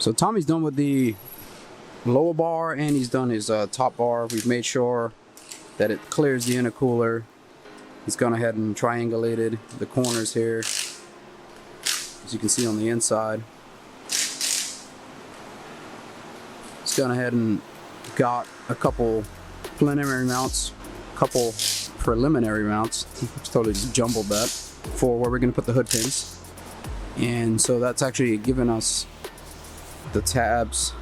So Tommy's done with the lower bar and he's done his top bar. We've made sure that it clears the intercooler. He's gone ahead and triangulated the corners here, as you can see on the inside. He's gone ahead and got a couple preliminary mounts, just totally just jumbled that, for where we're going to put the hood pins. And so that's actually given us the tabs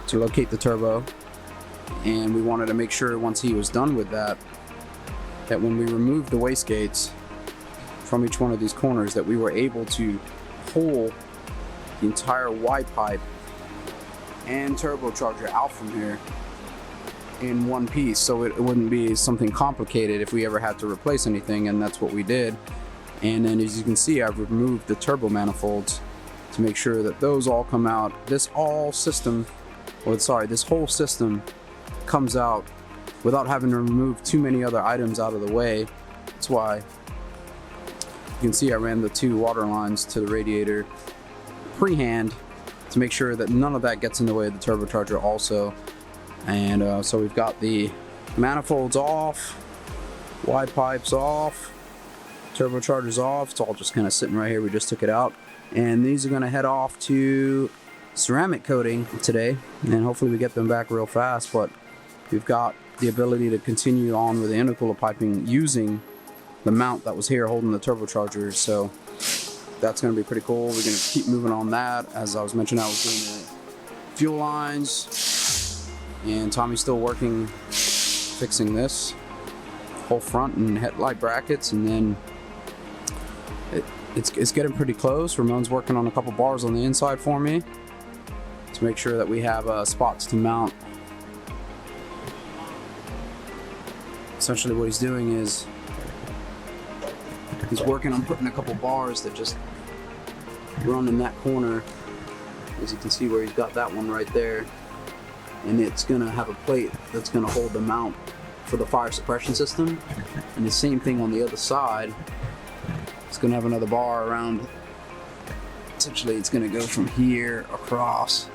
to locate the turbo, and we wanted to make sure once he was done with that, that when we removed the wastegates from each one of these corners, that we were able to pull the entire Y pipe and turbocharger out from here in one piece, so it wouldn't be something complicated if we ever had to replace anything. And that's what we did. And then as you can see, I've removed the turbo manifolds to make sure that those all come out. This whole system comes out without having to remove too many other items out of the way. That's why you can see I ran the 2 water lines to the radiator pre-hand to make sure that none of that gets in the way of the turbocharger also. And so we've got the manifolds off, Y pipes off, turbochargers off. It's all just kind of sitting right here. We just took it out, and these are going to head off to ceramic coating today, and hopefully we get them back real fast. But we've got the ability to continue on with the intercooler piping using the mount that was here holding the turbocharger, so that's going to be pretty cool. We're going to keep moving on that. As I was mentioning, I was doing the fuel lines, and Tommy's still working fixing this whole front and headlight brackets, and then it's getting pretty close. Ramon's working on a couple bars on the inside for me to make sure that we have spots to mount. Essentially what he's doing is he's working on putting a couple bars that just run in that corner, as you can see where he's got that one right there, and it's gonna have a plate that's gonna hold the mount for the fire suppression system. And the same thing on the other side, it's gonna have another bar around. Essentially it's gonna go from here across,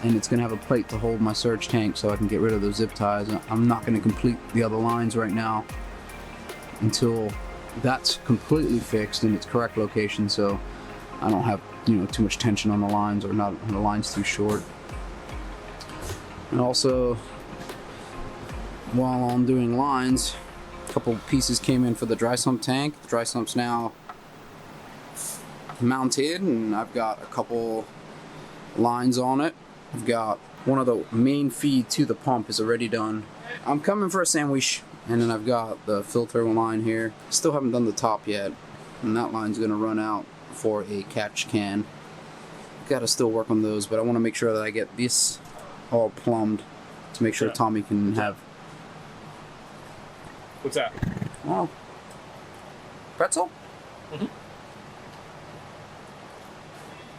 and it's gonna have a plate to hold my surge tank so I can get rid of those zip ties. I'm not gonna complete the other lines right now until that's completely fixed in its correct location, so I don't have too much tension on the lines, or not the lines too short. And also, while I'm doing lines, a couple pieces came in for the dry sump tank. The dry sump's now mounted, and I've got a couple lines on it. I've got one of the main feed to the pump is already done. I'm coming for a sandwich, and then I've got the filter line here. Still haven't done the top yet, and that line's gonna run out for a catch can. Gotta still work on those, but I want to make sure that I get this all plumbed to make sure Tommy can have. What's that? Oh, pretzel? Mm-hmm.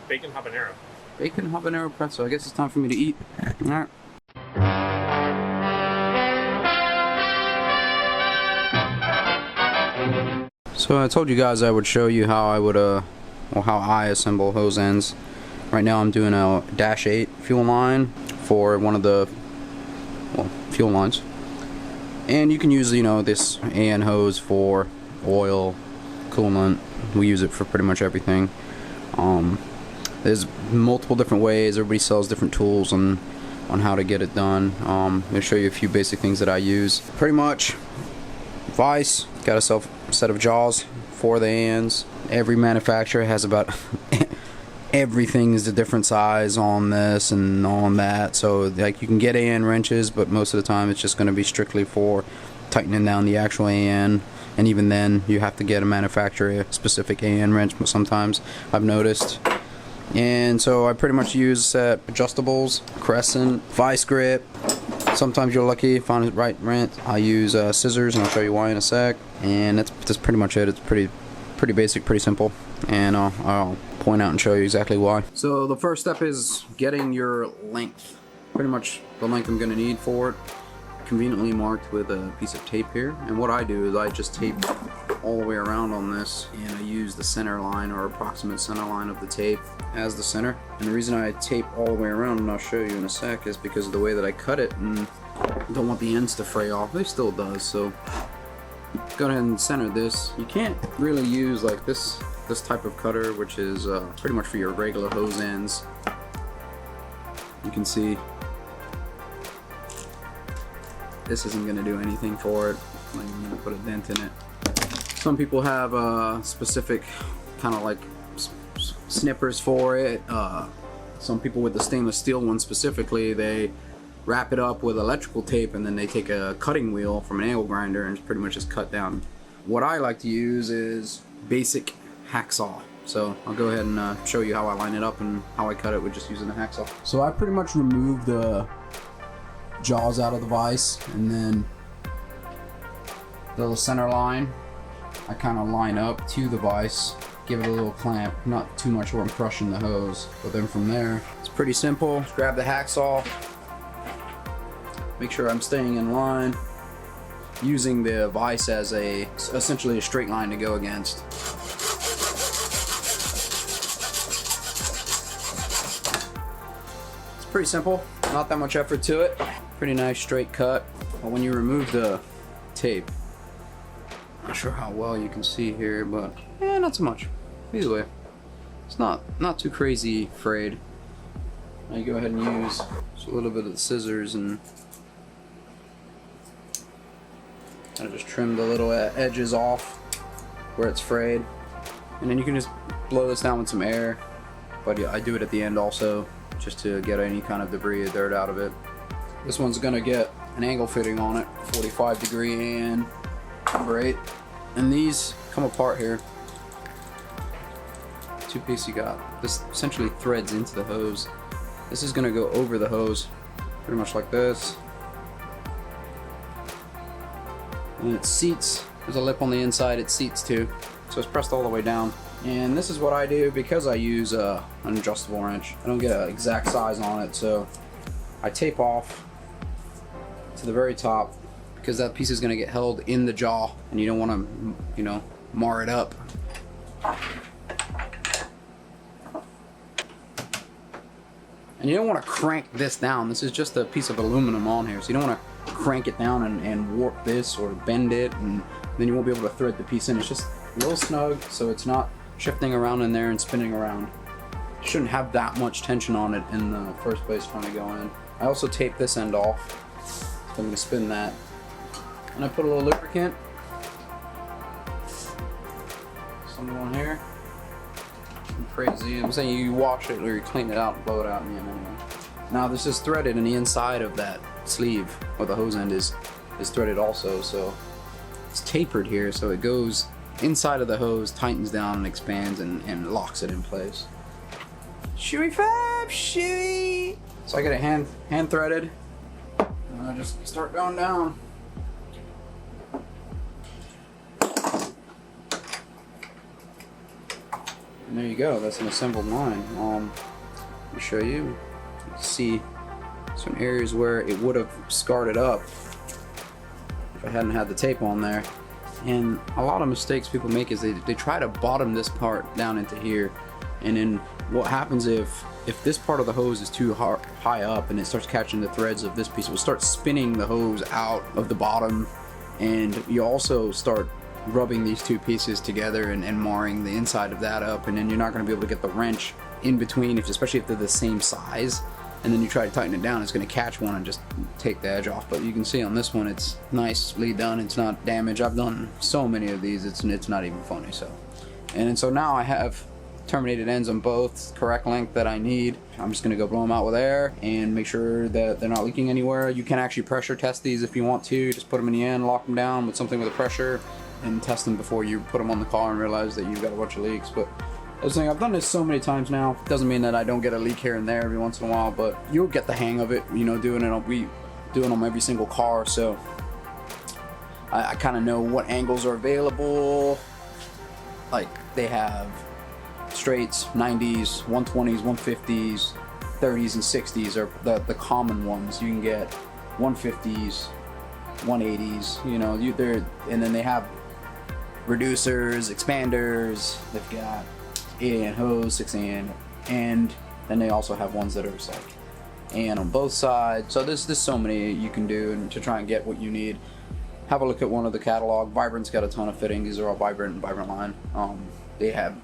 Bacon habanero. Bacon habanero pretzel. I guess it's time for me to eat. All right. So I told you guys I would show you how I would how I assemble hose ends. Right now I'm doing a -8 fuel line for one of the fuel lines, and you can use this AN hose for oil, coolant. We use it for pretty much everything. There's multiple different ways. Everybody sells different tools on how to get it done. I'm going to show you a few basic things that I use. Pretty much vise, got a set of jaws for the ANs. Every manufacturer has about everything is a different size on this and on that, so like you can get AN wrenches, but most of the time it's just going to be strictly for tightening down the actual AN, and even then you have to get a manufacturer specific AN wrench sometimes, I've noticed. And so I pretty much use adjustables, crescent, vice grip. Sometimes you're lucky, find the right wrench. I use scissors, and I'll show you why in a sec. And that's pretty much it. It's pretty basic, pretty simple, and I'll point out and show you exactly why. So the first step is getting your length, pretty much the length I'm going to need for it. conveniently marked with a piece of tape here, and what I do is I just tape all the way around on this, and I use the center line or approximate center line of the tape as the center. And the reason I tape all the way around, and I'll show you in a sec, is because of the way that I cut it, and I don't want the ends to fray off. They still does, so go ahead and center this. You can't really use like this type of cutter, which is pretty much for your regular hose ends. You can see this isn't going to do anything for it. I'm not even going to put a dent in it. Some people have specific kind of like snippers for it. Some people with the stainless steel one specifically, they wrap it up with electrical tape and then they take a cutting wheel from an angle grinder and pretty much just cut down. What I like to use is basic hacksaw. So I'll go ahead and show you how I line it up and how I cut it with just using the hacksaw. So I pretty much remove the jaws out of the vise, and then the little center line I kind of line up to the vise, give it a little clamp, not too much where I'm crushing the hose, but then from there it's pretty simple. Just grab the hacksaw, make sure I'm staying in line, using the vise as essentially a straight line to go against. It's pretty simple, not that much effort to it. Pretty nice straight cut. But when you remove the tape, not sure how well you can see here, but not so much. Either way, it's not too crazy frayed. Now you go ahead and use just a little bit of the scissors and kind of just trim the little edges off where it's frayed, and then you can just blow this down with some air. But yeah, I do it at the end also, just to get any kind of debris or dirt out of it. This one's gonna get an angle fitting on it, 45 degree and number 8. And these come apart here. Two piece you got. This essentially threads into the hose. This is gonna go over the hose, pretty much like this. And it seats. There's a lip on the inside, it seats too. So it's pressed all the way down. And this is what I do because I use an adjustable wrench. I don't get an exact size on it, so I tape off to the very top because that piece is going to get held in the jaw and you don't want to, you know, mar it up. And you don't want to crank this down. This is just a piece of aluminum on here, so you don't want to crank it down and warp this or bend it, and then you won't be able to thread the piece in. It's just a little snug, so it's not shifting around in there and spinning around. You shouldn't have that much tension on it in the first place trying to go in. I also tape this end off, so I'm going to spin that. And I put a little lubricant. Some on here. I'm crazy. I'm saying you wash it or you clean it out and blow it out in the end anyway. Now this is threaded in the inside of that sleeve where the hose end is threaded also, so it's tapered here, so it goes inside of the hose, tightens down and expands and locks it in place. Shoey fab, shoey! So I get it hand threaded, and I just start going down. And there you go, that's an assembled line. Let me show you. You can see some areas where it would have scarred it up if I hadn't had the tape on there. And a lot of mistakes people make is they try to bottom this part down into here, and then what happens if this part of the hose is too high up and it starts catching the threads of this piece, it will start spinning the hose out of the bottom, and you also start rubbing these two pieces together and marring the inside of that up, and then you're not going to be able to get the wrench in between, especially if they're the same size, and then you try to tighten it down, it's going to catch one and just take the edge off. But you can see on this one it's nicely done, it's not damaged. I've done so many of these, it's not even funny. So now I have terminated ends on both, correct length that I need. I'm just going to go blow them out with air and make sure that they're not leaking anywhere. You can actually pressure test these if you want to. Just put them in the end, lock them down with something with a pressure, and test them before you put them on the car and realize that you've got a bunch of leaks. But I was saying, I've done this so many times now. It doesn't mean that I don't get a leak here and there every once in a while, but you'll get the hang of it, you know, doing it on every single car. So I kind of know what angles are available. Like they have straights, 90s, 120s, 150s, 30s and 60s are the common ones. You can get 150s, 180s, you know, and then they have reducers, expanders, they've got 8 hose, 6 and then they also have ones that are just like and on both sides. So there's so many you can do to try and get what you need. Have a look at one of the catalog. Vibrant's got a ton of fitting. These are all Vibrant line. They have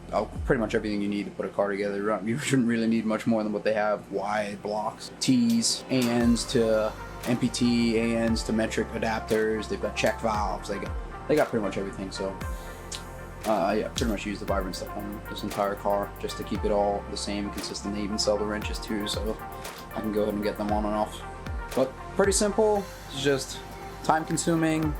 pretty much everything you need to put a car together. You shouldn't really need much more than what they have. Y blocks, T's, ANs to MPT, ANs to metric adapters. They've got check valves. They got pretty much everything. So yeah, pretty much use the Vibrant stuff on this entire car just to keep it all the same, consistent. They even sell the wrenches too, so I can go ahead and get them on and off. But pretty simple. It's just time consuming.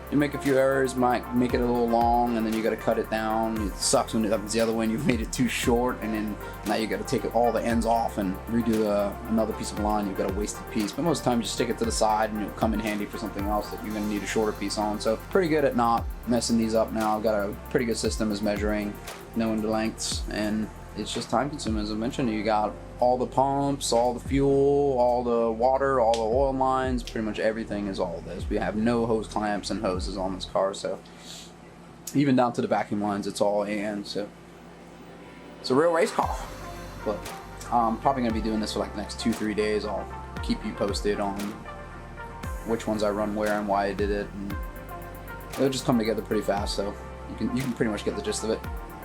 You make a few errors, might make it a little long, and then you got to cut it down. It sucks when it happens the other way and you've made it too short, and then now you got to take all the ends off and redo another piece of line. You've got a wasted piece, but most of the time you just stick it to the side and it'll come in handy for something else that you're going to need a shorter piece on. So pretty good at not messing these up now. I've got a pretty good system as measuring, knowing the lengths, and it's just time consuming. As I mentioned, you got all the pumps, all the fuel, all the water, all the oil lines, pretty much everything is all this. We have no hose clamps and hoses on this car, so even down to the vacuum lines, it's all AN. So it's a real race car. But I'm probably going to be doing this for like the next 2-3 days. I'll keep you posted on which ones I run where and why I did it, and it'll just come together pretty fast, so you can pretty much get the gist of it.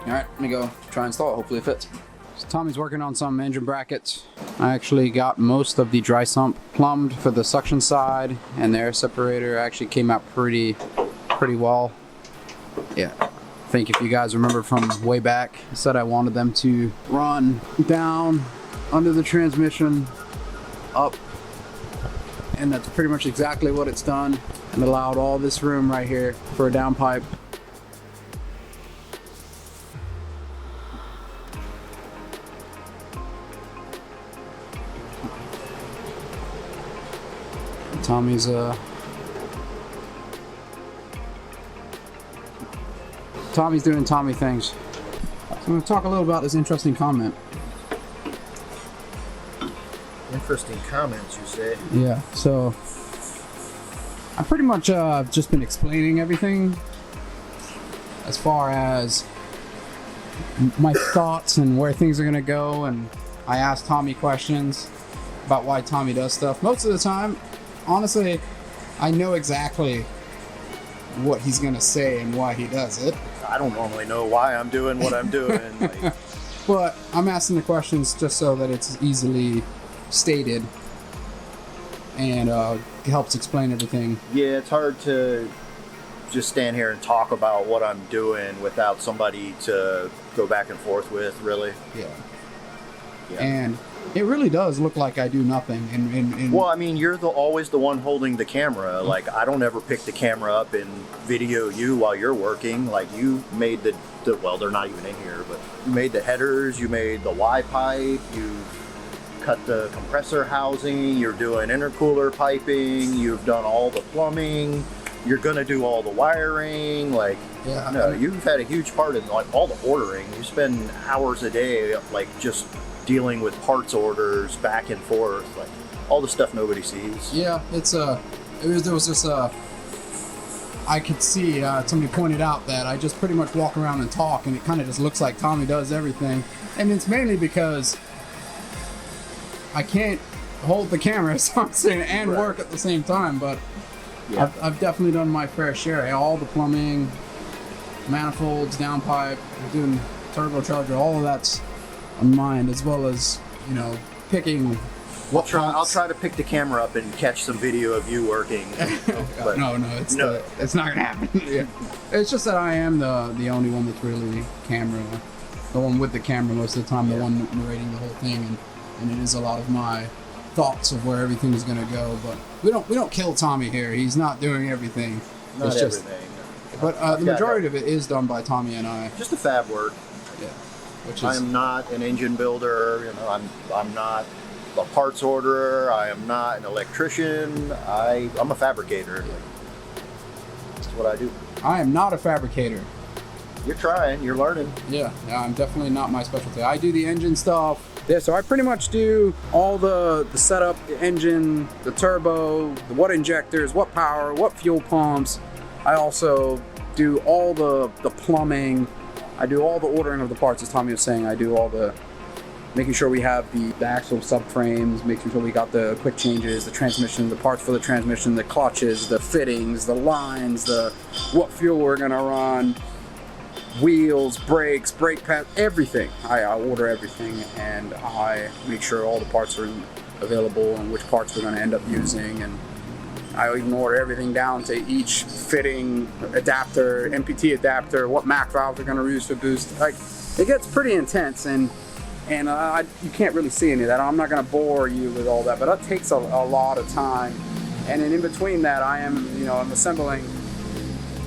Alright, let me go try and install it. Hopefully it fits. So Tommy's working on some engine brackets. I actually got most of the dry sump plumbed for the suction side, and the air separator actually came out pretty well. Yeah, I think if you guys remember from way back, I said I wanted them to run down under the transmission, up, and that's pretty much exactly what it's done, and allowed all this room right here for a downpipe. Tommy's doing Tommy things. So I'm going to talk a little about this interesting comment. Interesting comments, you say? Yeah, so I've pretty much just been explaining everything as far as my thoughts and where things are going to go, and I asked Tommy questions about why Tommy does stuff. Most of the time, honestly, I know exactly what he's gonna say and why he does it. I don't normally know why I'm doing what I'm doing. Like, but I'm asking the questions just so that it's easily stated and it helps explain everything. yeah, it's hard to just stand here and talk about what I'm doing without somebody to go back and forth with, really. Yeah. And it really does look like I do nothing. Well, I mean, you're always the one holding the camera. Like, I don't ever pick the camera up and video you while you're working. Like, you made the well, they're not even in here, but you made the headers, you made the Y pipe, you cut the compressor housing, you're doing intercooler piping, you've done all the plumbing, you're gonna do all the wiring. Like, yeah, no, you've had a huge part in like all the ordering. You spend hours a day, like, just dealing with parts orders back and forth, like all the stuff nobody sees. Yeah, there was this I could see somebody pointed out that I just pretty much walk around and talk, and it kind of just looks like Tommy does everything, and it's mainly because I can't hold the camera, so I'm saying, and right. work at the same time. But Yeah. I've definitely done my fair share. All the plumbing, manifolds, downpipe, doing turbocharger, all of that's on mine, as well as, you know, picking. I'll try to pick the camera up and catch some video of you working. But no, it's not gonna happen. Yeah. It's just that I am the only one that's really the one with the camera most of the time, the one narrating the whole thing, and it is a lot of my thoughts of where everything's gonna go. But we don't kill Tommy here. He's not doing everything. Not it's everything. But the majority of it is done by Tommy and I. Just the fab work. Yeah. Which is, I am not an engine builder. You know, I'm not a parts orderer. I am not an electrician. I'm a fabricator. That's what I do. I am not a fabricator. You're trying. You're learning. Yeah, I'm definitely not my specialty. I do the engine stuff. Yeah, so I pretty much do all the setup, the engine, the turbo, the what injectors, what power, what fuel pumps. I also do all the plumbing. I do all the ordering of the parts, as Tommy was saying. I do all the making sure we have the actual subframes, making sure we got the quick changes, the transmission, the parts for the transmission, the clutches, the fittings, the lines, the what fuel we're gonna run, wheels, brakes, brake pads, everything. I order everything, and I make sure all the parts are available and which parts we're going to end up using. And I even order everything down to each fitting adapter, MPT adapter, what Mac valve we're going to use for boost. Like, it gets pretty intense, and you can't really see any of that. I'm not going to bore you with all that, but that takes a lot of time. And then in between that, I'm assembling.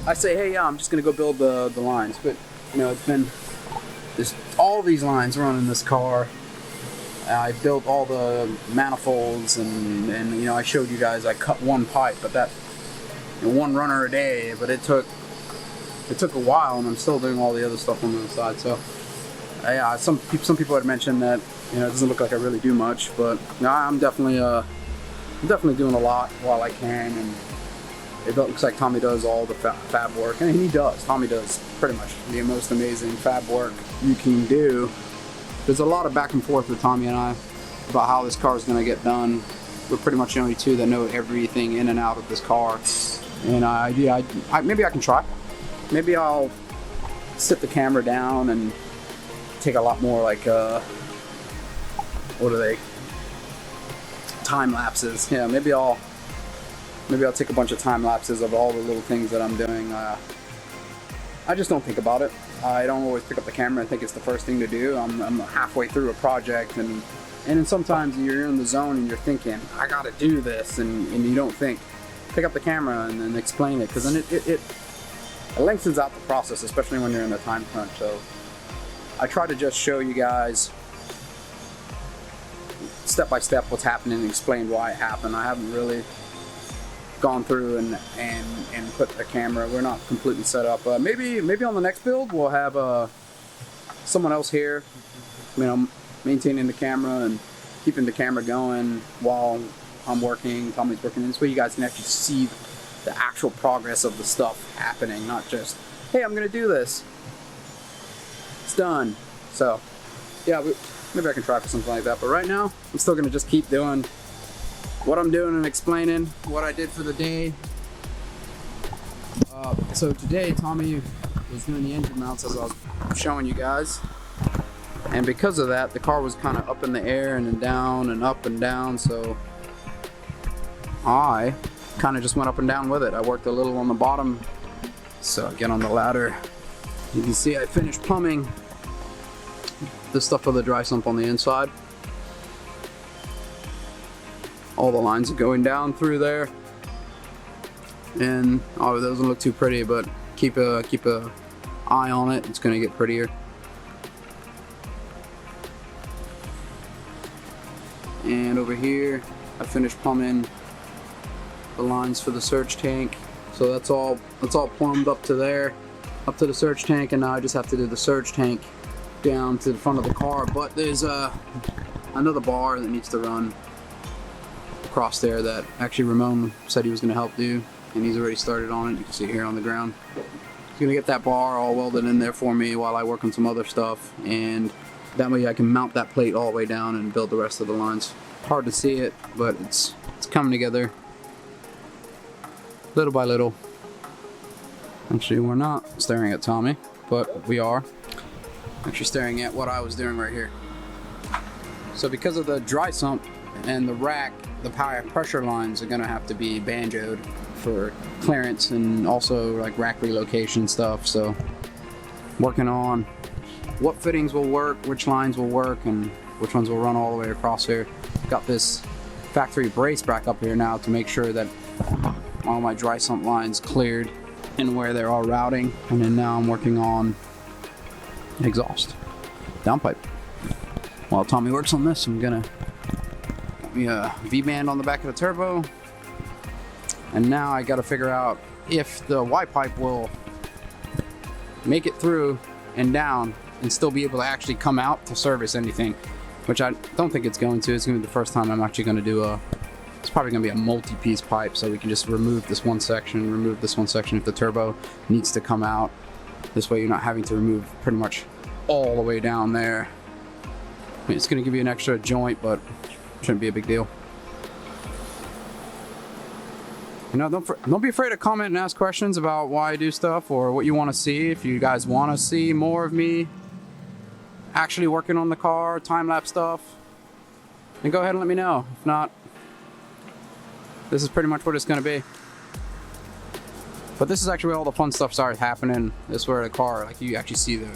I say, hey, yeah, I'm just gonna go build the lines, but there's all these lines running this car. I built all the manifolds, and I showed you guys I cut one pipe, but that one runner a day, but it took a while, and I'm still doing all the other stuff on the other side. So yeah, some people had mentioned that it doesn't look like I really do much, but I'm definitely doing a lot while I can. And it looks like Tommy does all the fab work, and he does. Tommy does pretty much the most amazing fab work you can do. There's a lot of back and forth with Tommy and I about how this car is going to get done. We're pretty much the only two that know everything in and out of this car. And maybe I can try. Maybe I'll sit the camera down and take a lot more time lapses. Yeah, maybe I'll take a bunch of time lapses of all the little things that I'm doing. I just don't think about it. I don't always pick up the camera and think it's the first thing to do. I'm halfway through a project, and then sometimes you're in the zone and you're thinking, I gotta do this, and you don't think. Pick up the camera and then explain it, because then it lengthens out the process, especially when you're in a time crunch. So I try to just show you guys step by step what's happening and explain why it happened. I haven't really gone through and put the camera. We're not completely set up. Maybe on the next build we'll have someone else here, maintaining the camera and keeping the camera going while I'm working, Tommy's working. And this way you guys can actually see the actual progress of the stuff happening, not just, hey, I'm gonna do this, it's done. So yeah, maybe I can try for something like that, but right now I'm still gonna just keep doing what I'm doing and explaining what I did for the day. So today Tommy was doing the engine mounts, as I was showing you guys, and because of that the car was kind of up in the air and then down and up and down, so I kind of just went up and down with it. I worked a little on the bottom, so I get on the ladder. You can see I finished plumbing the stuff for the dry sump on the inside. All the lines are going down through there, and that doesn't look too pretty, but keep a eye on it. It's gonna get prettier. And over here I finished plumbing the lines for the surge tank, so that's all plumbed up to there, up to the surge tank, and now I just have to do the surge tank down to the front of the car. But there's another bar that needs to run across there that actually Ramon said he was going to help do, and he's already started on it. You can see it here on the ground. He's going to get that bar all welded in there for me while I work on some other stuff, and that way I can mount that plate all the way down and build the rest of the lines. Hard to see it, but it's coming together little by little. Actually, we're not staring at Tommy, but we are actually staring at what I was doing right here. So because of the dry sump and the rack, the power pressure lines are gonna have to be banjoed for clearance and also like rack relocation stuff. So working on what fittings will work, which lines will work, and which ones will run all the way across here. Got this factory brace back up here now to make sure that all my dry sump lines cleared and where they're all routing. And then now I'm working on exhaust downpipe. While Tommy works on this, I'm gonna get me a V-band on the back of the turbo. And now I gotta figure out if the Y pipe will make it through and down and still be able to actually come out to service anything, which I don't think it's going to. It's going to be the first time I'm actually going to do it's probably going to be a multi-piece pipe, so we can just remove this one section, remove this one section if the turbo needs to come out. This way you're not having to remove pretty much all the way down there. I mean, it's going to give you an extra joint, but shouldn't be a big deal. You know, don't be afraid to comment and ask questions about why I do stuff or what you want to see. If you guys want to see more of me actually working on the car, time-lapse stuff, then go ahead and let me know. If not, this is pretty much what it's going to be. But this is actually where all the fun stuff started happening. This is where the car, like, you actually see the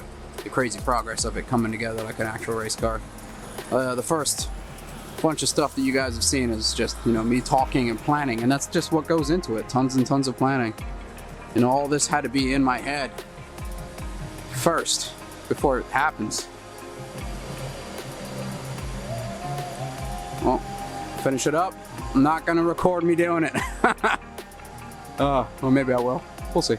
crazy progress of it coming together like an actual race car. The first bunch of stuff that you guys have seen is just, you know, me talking and planning, and that's just what goes into it. Tons and tons of planning. And all this had to be in my head first before it happens. Well, finish it up. I'm not gonna record me doing it. Well, maybe I will. We'll see.